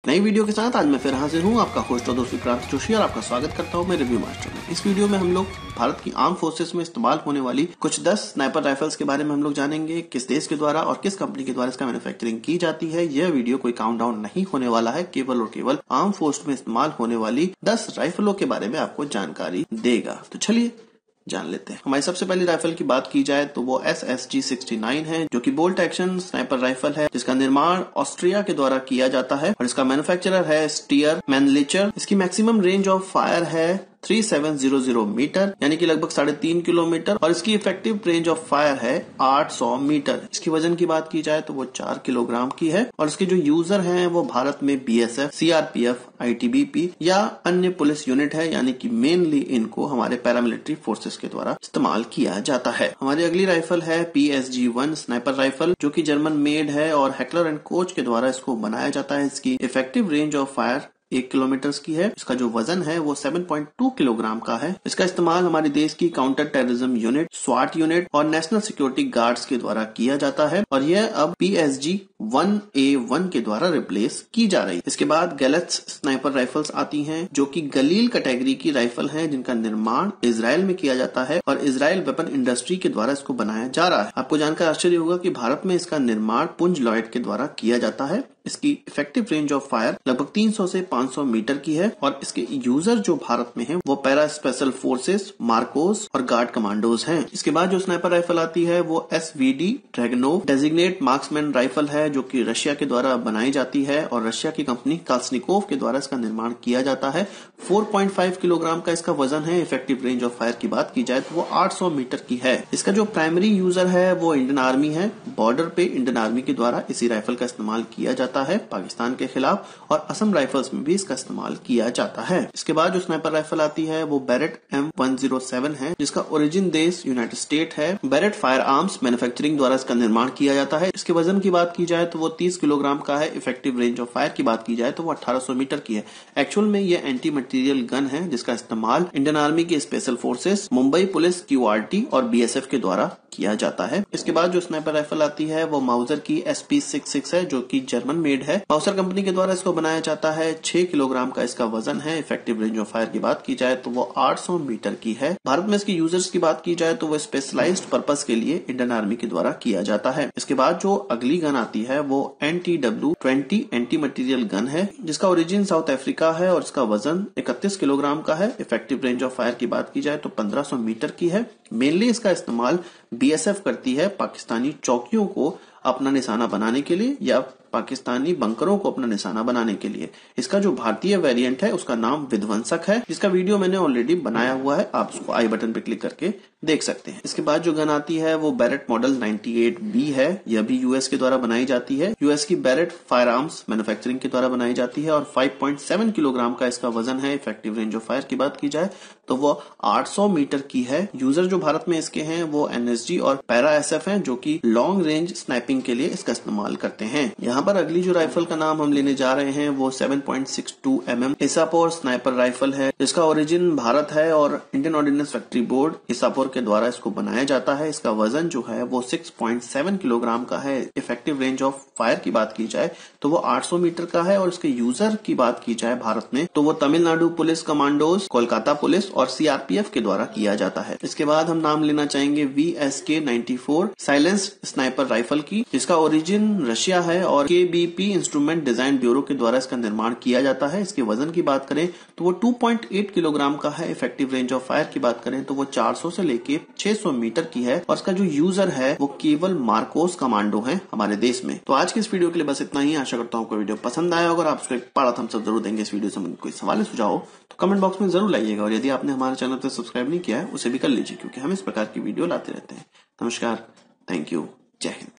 नई वीडियो के साथ आज मैं फिर हाजिर हूँ, आपका होस्ट और दोस्त विक्रांत जोशी, और आपका स्वागत करता हूँ मेरे रिव्यू मास्टर में। इस वीडियो में हम लोग भारत की आर्म फोर्सेस में इस्तेमाल होने वाली कुछ 10 स्नाइपर राइफल्स के बारे में हम लोग जानेंगे। किस देश के द्वारा और किस कंपनी के द्वारा इसका मैन्युफैक्चरिंग की जाती है। यह वीडियो कोई काउंटडाउन नहीं होने वाला है, केवल और केवल आर्म फोर्स में इस्तेमाल होने वाली 10 राइफलों के बारे में आपको जानकारी देगा। तो चलिए जान लेते हैं। हमारी सबसे पहली राइफल की बात की जाए तो वो SSG-69 है, जो कि बोल्ट एक्शन स्नाइपर राइफल है, जिसका निर्माण ऑस्ट्रिया के द्वारा किया जाता है और इसका मैन्युफैक्चरर है स्टीयर मैनलिचर। इसकी मैक्सिमम रेंज ऑफ फायर है 3700 मीटर, यानी कि लगभग 3.5 किलोमीटर, और इसकी इफेक्टिव रेंज ऑफ फायर है 800 मीटर। इसकी वजन की बात की जाए तो वो 4 किलोग्राम की है, और इसके जो यूजर हैं वो भारत में BSF, CRPF, ITBP या अन्य पुलिस यूनिट है, यानी कि मेनली इनको हमारे पैरामिलिट्री फोर्सेस के द्वारा इस्तेमाल किया जाता है। हमारी अगली राइफल है PSG-1 स्नाइपर राइफल, जो कि जर्मन मेड है और हेकलर एंड कोच के द्वारा इसको बनाया जाता है। इसकी effective range of fire 1 kilometre की है। इसका जो वजन है वो 7.2 किलोग्राम का है। इसका इस्तेमाल हमारे देश की काउंटर टेररिज्म यूनिट, स्वाट यूनिट और नेशनल सिक्योरिटी गार्ड्स के द्वारा किया जाता है, और यह अब PSG-1A1 के द्वारा रिप्लेस की जा रही है। इसके बाद गैलेट्स स्नाइपर राइफल्स आती हैं, जो कि गलील कैटेगरी की राइफल हैं, जिनका निर्माण इजराइल में किया जाता है और इजराइल वेपन इंडस्ट्री के द्वारा इसको बनाया जा रहा है। आपको जानकर आश्चर्य होगा कि भारत में इसका निर्माण पुंज लॉयड के द्वारा किया जाता है। इसकी इफेक्टिव रेंज ऑफ फायर लगभग 300 से 500 मीटर की है, और इसके यूजर जो भारत में हैं वो पैरा स्पेशल फोर्सेस, मार्कोस और गार्ड कमांडोज हैं। इसके बाद जो स्नाइपर राइफल आती है वो SVD Dragunov designate marksman rifle है, जो कि रशिया के द्वारा बनाई जाती है और रशिया की कंपनी काल्सनिकोव के द्वारा इसका निर्माण किया जाता है। 4.5 किलोग्राम का इसका वजन है। इफेक्टिव रेंज ऑफ फायर की बात की जाए तो वो 800 मीटर की है। इसका जो प्राइमरी यूजर है वो इंडियन आर्मी है। बॉर्डर पे इंडियन आर्मी के द्वारा इसी राइफल का इस्तेमाल किया जाता है पाकिस्तान के खिलाफ, और असम राइफल्स में भी इसका इस्तेमाल किया जाता है। इसके बाद जो स्नाइपर राइफल आती है वो बैरेट M107 है, जिसका ओरिजिन देश यूनाइटेड स्टेट है। बैरेट फायर आर्म्स मैन्युफैक्चरिंग द्वारा इसका निर्माण किया जाता है। इसके वजन की बात की जाए तो वो 30 किलोग्राम का है। इफेक्टिव रेंज ऑफ फायर की बात की जाए तो वो 1800 मीटर की है। एक्चुअल में ये एंटी मटेरियल गन है, जिसका इस्तेमाल इंडियन आर्मी की special forces, Mumbai police, QRT और BSF के द्वारा किया जाता है। इसके बाद जो स्नाइपर राइफल आती है वो माउजर की SP66 है, जो कि जर्मन मेड है। माउसर कंपनी के द्वारा इसको बनाया जाता है। 6 किलोग्राम का इसका वजन है। इफेक्टिव रेंज ऑफ फायर की बात की जाए तो वो 800 मीटर की है। भारत में इसके यूजर्स की बात की जाए तो वो स्पेशलाइज्ड पर्पस के लिए इंडियन आर्मी के द्वारा किया जाता है। इसके बाद जो अगली गन आती है वो NTW-20 एंटी मटेरियल गन है, जिसका ओरिजिन साउथ अफ्रीका है और इसका वजन 31 किलोग्राम का है। इफेक्टिव रेंज ऑफ फायर की बात की जाए तो 1500 मीटर की है। मेनली इसका इस्तेमाल BSF करती है पाकिस्तानी चौकियों को अपना निशाना बनाने के लिए या पाकिस्तानी बंकरों को अपना निशाना बनाने के लिए। इसका जो भारतीय वेरिएंट है उसका नाम विध्वंसक है, जिसका वीडियो मैंने ऑलरेडी बनाया हुआ है, आप उसको आई बटन पे क्लिक करके देख सकते हैं। इसके बाद जो गन आती है वो बैरेट मॉडल 98B है। यह भी US के द्वारा बनाई जाती है। US की बैरेट फायर आर्म्स मैन्युफैक्चरिंग के द्वारा बनाई जाती है और 5.7 किलोग्राम का इसका वजन है। इफेक्टिव रेंज ऑफ फायर की बात की जाए तो वो 800 मीटर की है। यूजर जो भारत में इसके हैं वो NSG और पैरा SF हैं, जो कि लॉन्ग रेंज स्नाइपिंग के लिए इसका इस्तेमाल करते हैं। यहाँ पर अगली जो राइफल का नाम हम लेने जा रहे हैं वो 7.62 mm इसापोर स्नाइपर राइफल है, जिसका ओरिजिन भारत है और इंडियन ऑर्डिनेंस फैक्ट्री बोर्ड इसापोर के द्वारा इसको बनाया जाता है। इसका वजन जो है वो 6.7 किलोग्राम का है। इफेक्टिव रेंज ऑफ फायर की बात की जाए तो वो 800 मीटर का है, और इसके यूजर की बात की जाए भारत में तो वो Tamil Nadu police commandos, Kolkata police और CRPF के द्वारा किया जाता है। इसके बाद हम नाम लेना चाहेंगे VSK-94 साइलेंस स्नाइपर राइफल की, जिसका ओरिजिन रशिया है और KBP इंस्ट्रूमेंट डिजाइन ब्यूरो के द्वारा इसका निर्माण किया जाता है। इसके वजन की बात करें तो वो 2.8 किलोग्राम का है। इफेक्टिव रेंज ऑफ फायर की बात करें तो वो 400 से लेके 600 मीटर की है, और इसका जो यूजर है वो केवल मार्कोस कमांडो है हमारे देश में। तो आज की इस वीडियो के लिए बस इतना ही। आशा करता हूँ आपको वीडियो पसंद आया होगा। आप उसको एक बड़ा थम्स अप जरूर देंगे। इस वीडियो से कोई सवाल सुझाव हो तो कमेंट बॉक्स में जरूर लाइएगा, और यदि आपने हमारे चैनल पर सब्सक्राइब नहीं किया है उसे भी कर लीजिए, क्योंकि हम इस प्रकार की वीडियो लाते रहते हैं। नमस्कार, थैंक यू, जय हिंद।